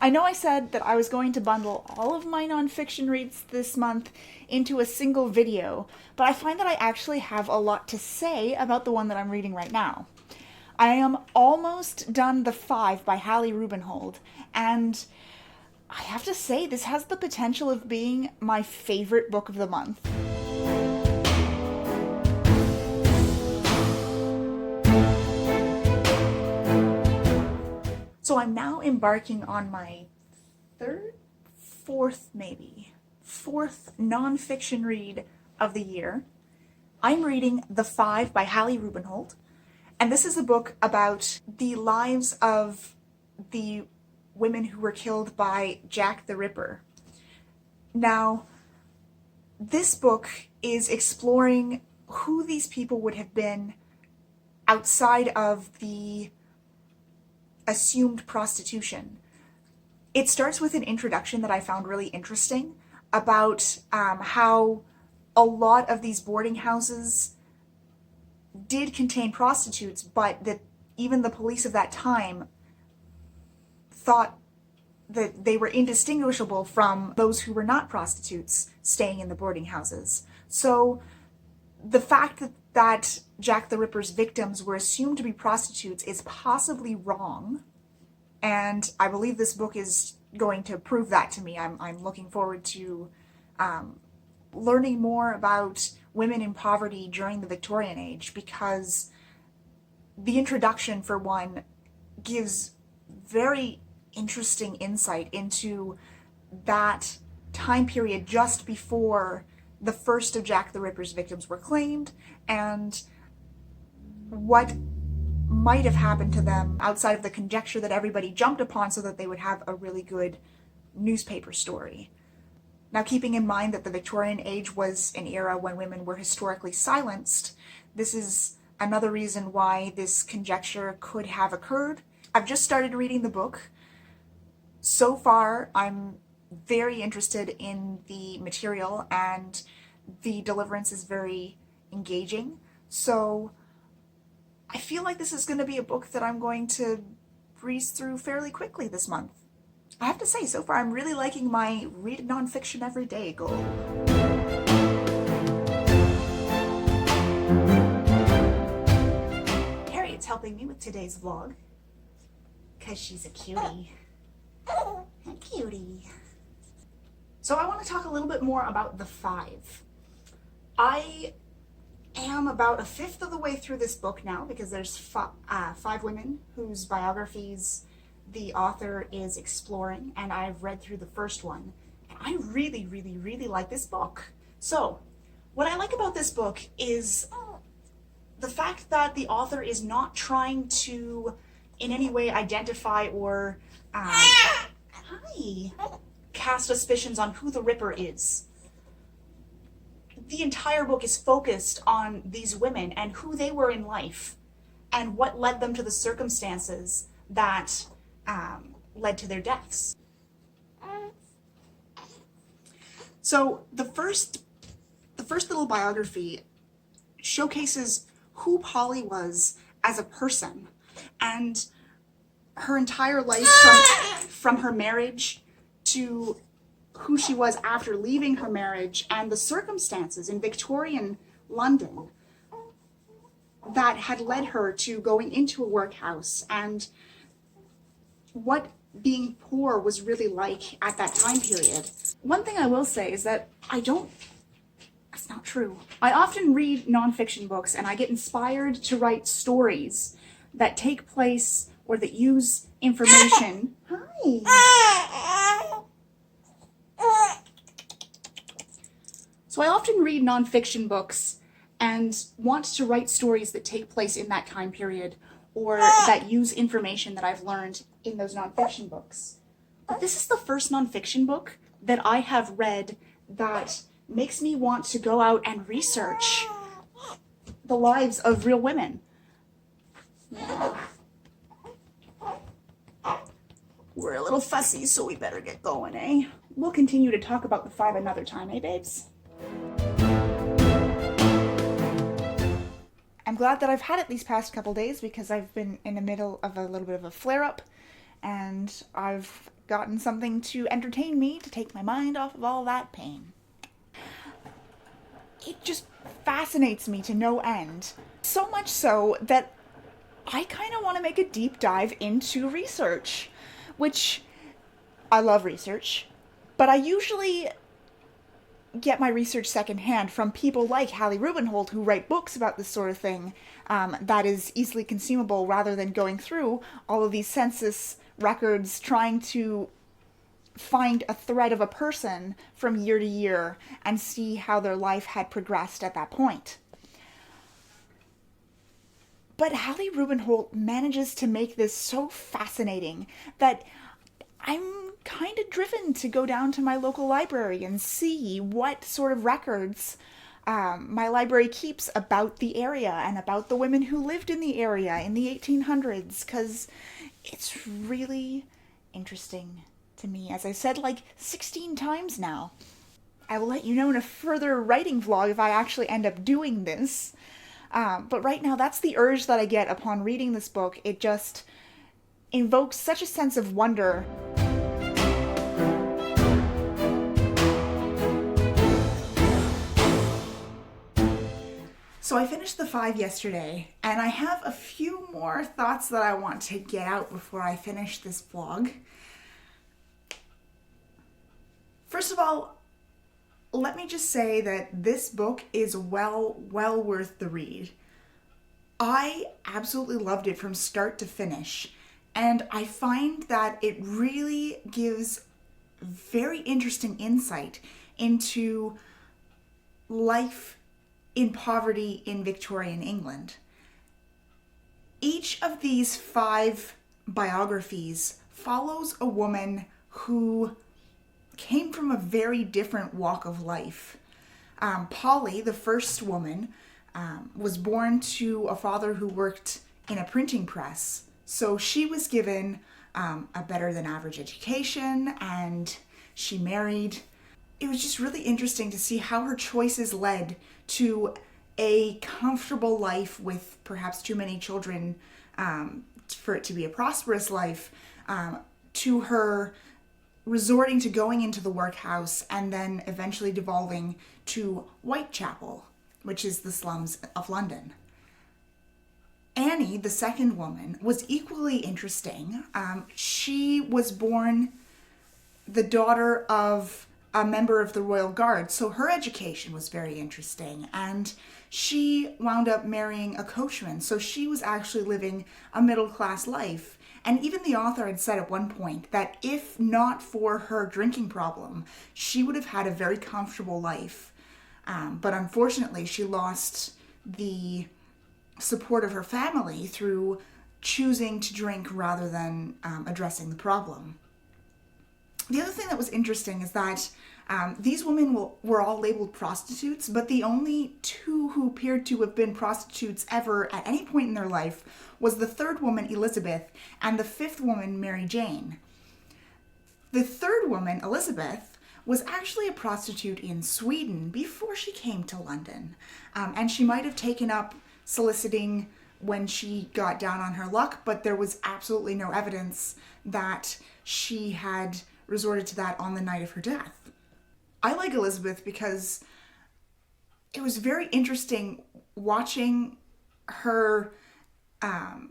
I know I said that I was going to bundle all of my nonfiction reads this month into a single video, but I find that I actually have a lot to say about the one that I'm reading right now. I am almost done The Five by Hallie Rubenhold, and I have to say this has the potential of being my favorite book of the month. So I'm now embarking on my fourth nonfiction read of the year. I'm reading The Five by Hallie Rubenhold, and this is a book about the lives of the women who were killed by Jack the Ripper. Now, this book is exploring who these people would have been outside of the assumed prostitution. It starts with an introduction that I found really interesting about how a lot of these boarding houses did contain prostitutes, but that even the police of that time thought that they were indistinguishable from those who were not prostitutes staying in the boarding houses. So the fact that Jack the Ripper's victims were assumed to be prostitutes is possibly wrong, and I believe this book is going to prove that to me. I'm looking forward to learning more about women in poverty during the Victorian age, because the introduction, for one, gives very interesting insight into that time period just before the first of Jack the Ripper's victims were claimed, and what might have happened to them outside of the conjecture that everybody jumped upon so that they would have a really good newspaper story. Now, keeping in mind that the Victorian age was an era when women were historically silenced, this is another reason why this conjecture could have occurred. I've just started reading the book. So far, I'm very interested in the material, and the deliverance is very engaging. So I feel like this is going to be a book that I'm going to breeze through fairly quickly this month. I have to say, so far I'm really liking my read nonfiction every day goal. Harriet's helping me with today's vlog, because she's a cutie. A cutie. So I want to talk a little bit more about The Five. I am about a fifth of the way through this book now, because there's five women whose biographies the author is exploring, and I've read through the first one, and I really, really, really like this book. So what I like about this book is the fact that the author is not trying to in any way identify or cast suspicions on who the Ripper is. The entire book is focused on these women and who they were in life and what led them to the circumstances that led to their deaths. So the first little biography showcases who Polly was as a person, and her entire life from her marriage to who she was after leaving her marriage, and the circumstances in Victorian London that had led her to going into a workhouse, and what being poor was really like at that time period. One thing I will say is that that's not true. I often read nonfiction books and I get inspired to write stories that take place or that use information. Hi. So I often read nonfiction books and want to write stories that take place in that time period or that use information that I've learned in those nonfiction books. But this is the first nonfiction book that I have read that makes me want to go out and research the lives of real women. Yeah. We're a little fussy, so we better get going, eh? We'll continue to talk about The Five another time, eh, babes? I'm glad that I've had it these past couple days, because I've been in the middle of a little bit of a flare-up, and I've gotten something to entertain me to take my mind off of all that pain. It just fascinates me to no end. So much so that I kind of want to make a deep dive into research, which I love research, but I usually get my research secondhand from people like Hallie Rubenhold, who write books about this sort of thing that is easily consumable, rather than going through all of these census records trying to find a thread of a person from year to year and see how their life had progressed at that point. But Hallie Rubenhold manages to make this so fascinating that I'm kind of driven to go down to my local library and see what sort of records my library keeps about the area and about the women who lived in the area in the 1800s, because it's really interesting to me. As I said like 16 times now. I will let you know in a further writing vlog if I actually end up doing this. But right now, that's the urge that I get upon reading this book. It just invokes such a sense of wonder. So I finished the 5 yesterday, and I have a few more thoughts that I want to get out before I finish this vlog. First of all, let me just say that this book is well worth the read. I absolutely loved it from start to finish, and I find that it really gives very interesting insight into life in poverty in Victorian England. Each of these 5 biographies follows a woman who came from a very different walk of life. Polly, the first woman, was born to a father who worked in a printing press. So she was given a better than average education, and she married. It was just really interesting to see how her choices led to a comfortable life with perhaps too many children for it to be a prosperous life, to her resorting to going into the workhouse and then eventually devolving to Whitechapel, which is the slums of London. Annie, the second woman, was equally interesting. She was born the daughter of a member of the Royal Guard, so her education was very interesting, and she wound up marrying a coachman, so she was actually living a middle-class life. And even the author had said at one point that if not for her drinking problem, she would have had a very comfortable life. But unfortunately, she lost the support of her family through choosing to drink rather than addressing the problem. The other thing that was interesting is that these women were all labeled prostitutes, but the only 2 who appeared to have been prostitutes ever at any point in their life was the 3rd woman, Elizabeth, and the 5th woman, Mary Jane. The 3rd woman, Elizabeth, was actually a prostitute in Sweden before she came to London, and she might have taken up soliciting when she got down on her luck, but there was absolutely no evidence that she had resorted to that on the night of her death. I like Elizabeth because it was very interesting watching her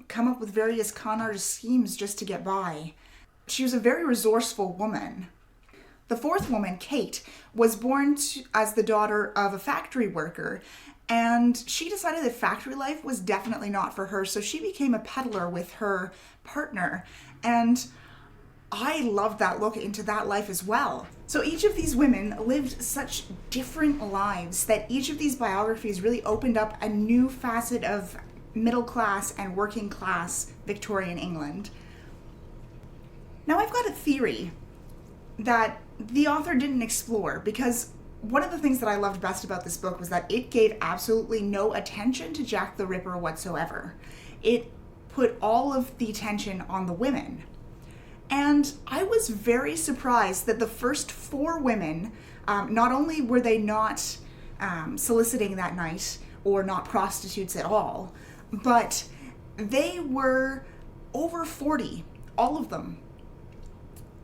come up with various con artist schemes just to get by. She was a very resourceful woman. The 4th woman, Kate, was born as the daughter of a factory worker, and she decided that factory life was definitely not for her, so she became a peddler with her partner, and I loved that look into that life as well. So each of these women lived such different lives that each of these biographies really opened up a new facet of middle class and working class Victorian England. Now I've got a theory that the author didn't explore, because one of the things that I loved best about this book was that it gave absolutely no attention to Jack the Ripper whatsoever. It put all of the attention on the women. And I was very surprised that the first 4 women, not only were they not soliciting that night or not prostitutes at all, but they were over 40 all of them.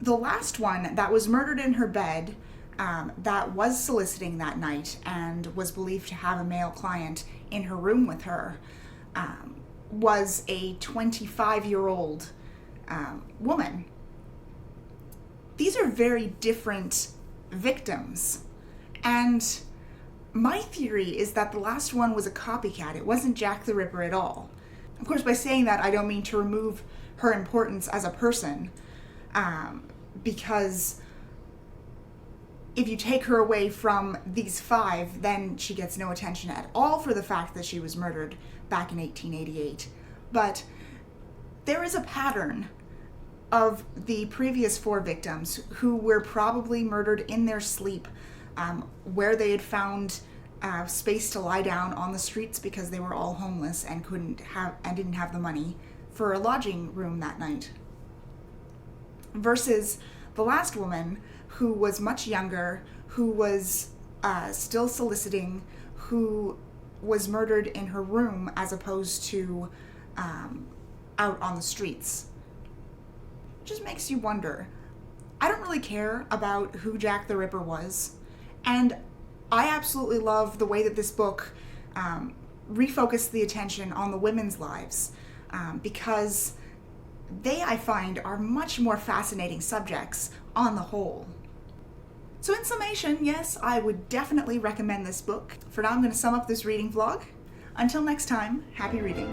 The last one that was murdered in her bed, that was soliciting that night and was believed to have a male client in her room with her, was a 25-year-old woman. These are very different victims. And my theory is that the last one was a copycat. It wasn't Jack the Ripper at all. Of course, by saying that, I don't mean to remove her importance as a person, because if you take her away from these 5, then she gets no attention at all for the fact that she was murdered back in 1888. But there is a pattern of the previous 4 victims who were probably murdered in their sleep, where they had found space to lie down on the streets because they were all homeless and didn't have the money for a lodging room that night. Versus the last woman, who was much younger, who was still soliciting, who was murdered in her room as opposed to out on the streets. It just makes you wonder. I don't really care about who Jack the Ripper was, and I absolutely love the way that this book refocused the attention on the women's lives, because they, I find, are much more fascinating subjects on the whole. So in summation, yes, I would definitely recommend this book. For now, I'm going to sum up this reading vlog. Until next time, happy reading.